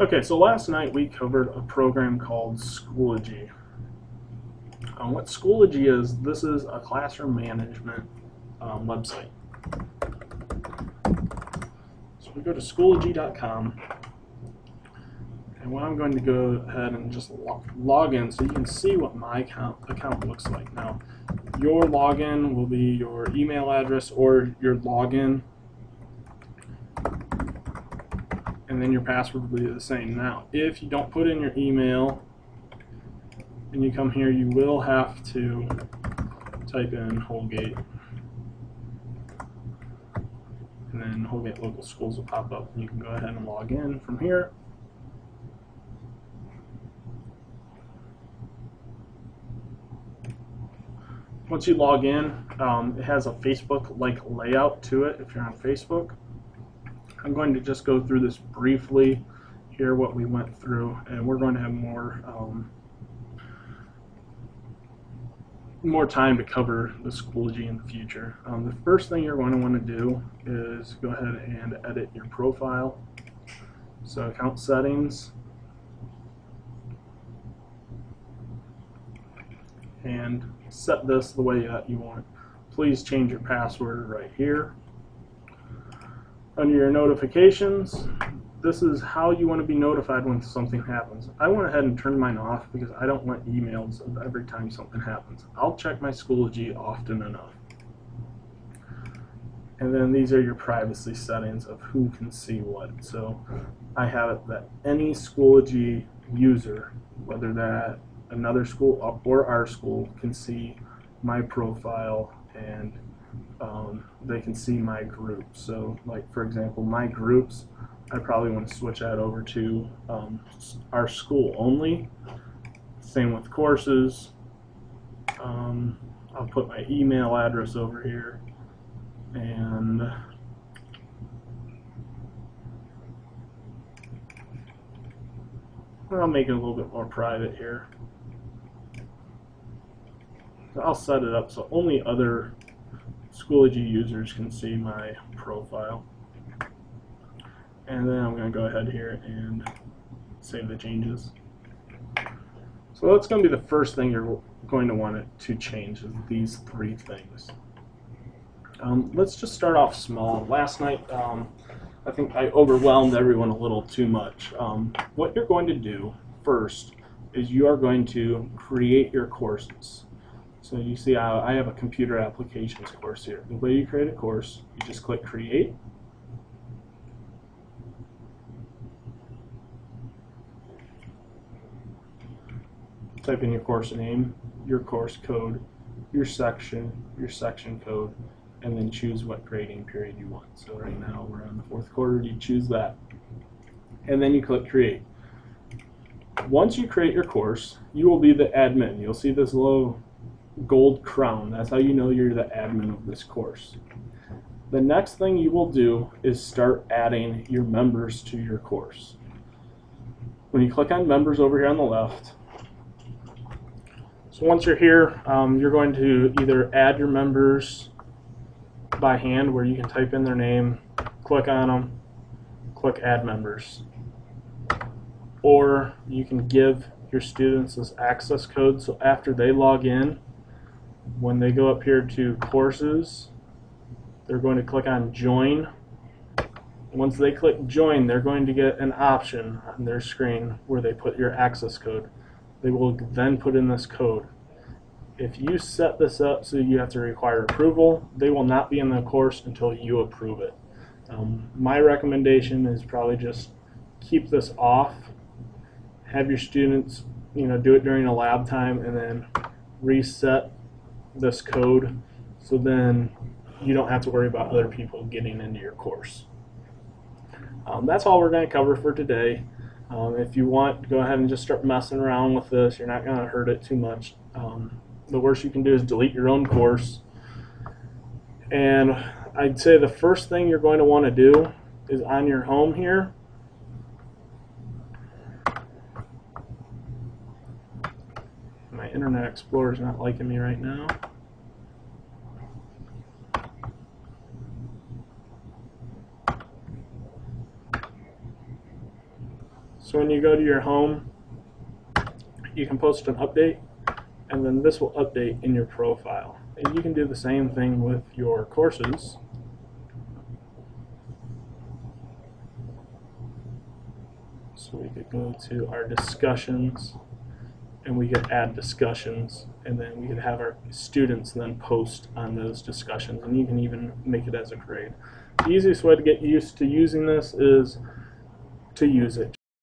Okay, so last night we covered a program called Schoology. What Schoology is, this is a classroom management website. So we go to Schoology.com, and what I'm going to go ahead and just log in so you can see what my account looks like. Now, your login will be your email address or your login, and then your password will be the same. Now, if you don't put in your email and you come here, you will have to type in Holgate, and then Holgate Local Schools will pop up, and you can go ahead and log in from here. Once you log in, it has a Facebook-like layout to it if you're on Facebook. I'm going to just go through this briefly here, what we went through, and we're going to have more time to cover the Schoology in the future. The first thing you're going to want to do is go ahead and edit your profile. So account settings, and set this the way that you want. Please change your password right here. Under your notifications, this is how you want to be notified when something happens. I went ahead and turned mine off because I don't want emails every time something happens. I'll check my Schoology often enough. And then these are your privacy settings of who can see what. So I have it that any Schoology user, whether that another school or our school, can see my profile, and they can see my groups. So like, for example, my groups, I probably want to switch that over to our school only. Same with courses. I'll put my email address over here, and I'll make it a little bit more private here. So I'll set it up so only other Schoology users can see my profile. And then I'm going to go ahead here and save the changes. So that's going to be the first thing you're going to want to change, is these three things. Let's just start off small. Last night, I think I overwhelmed everyone a little too much. What you're going to do first is you are going to create your courses. So you see I have a computer applications course here. The way you create a course, you just click create. Type in your course name, your course code, your section code, and then choose what grading period you want. So right now we're on the 4th quarter, you choose that. And then you click create. Once you create your course, you will be the admin. You'll see this little gold crown. That's how you know you're the admin of this course. The next thing you will do is start adding your members to your course. When you click on members over here on the left, so once you're here, you're going to either add your members by hand, where you can type in their name, click on them, click add members, or you can give your students this access code, so after they log in, when they go up here to courses, they're going to click on join. Once they click join, they're going to get an option on their screen where they put your access code. They will then put in this code. If you set this up so you have to require approval, they will not be in the course until you approve it. My recommendation is probably just keep this off. Have your students, do it during a lab time, and then reset this code, so then you don't have to worry about other people getting into your course. That's all we're going to cover for today. If you want, go ahead and just start messing around with this. You're not going to hurt it too much. The worst you can do is delete your own course. And I'd say the first thing you're going to want to do is on your home here, my Internet Explorer is not liking me right now. So when you go to your home, you can post an update, and then this will update in your profile. And you can do the same thing with your courses. So we could go to our discussions, and we could add discussions, and then we could have our students then post on those discussions, and you can even make it as a grade. The easiest way to get used to using this is to use it.